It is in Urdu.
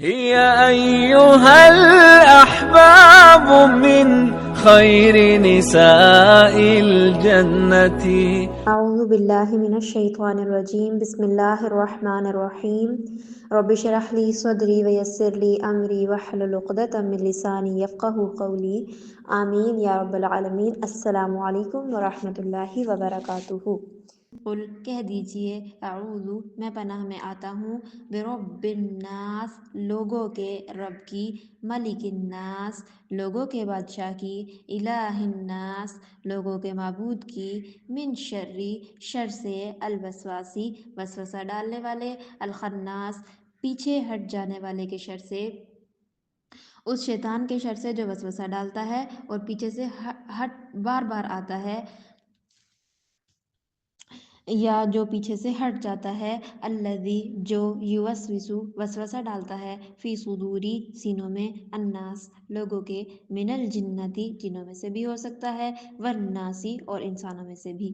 هي أيها الأحباب من خير نساء الجنة. اعوذ باللہ من الشیطان الرجیم بسم اللہ الرحمن الرحیم رب اشرح لی صدری ویسر لی امری واحلل عقدۃ من لسانی یفقہوا قولی آمین یا رب العالمین۔ السلام علیکم ورحمۃ اللہ وبرکاتہ۔ قل کہہ دیجئے اعوذ میں پناہ میں آتا ہوں برب الناس لوگوں کے رب کی، ملک الناس لوگوں کے بادشاہ کی، الہ الناس لوگوں کے معبود کی، من شر شر سے، الوسواسی وسوسہ ڈالنے والے، الخناس پیچھے ہٹ جانے والے کے شر سے، اس شیطان کے شر سے جو وسوسہ ڈالتا ہے اور پیچھے سے ہٹ بار بار آتا ہے یا جو پیچھے سے ہٹ جاتا ہے، الذی جو یوسوسو وسوسہ ڈالتا ہے، فی صدوری سینوں میں، الناس لوگوں کے، من الجنتی جنوں میں سے بھی ہو سکتا ہے، والناسی اور انسانوں میں سے بھی۔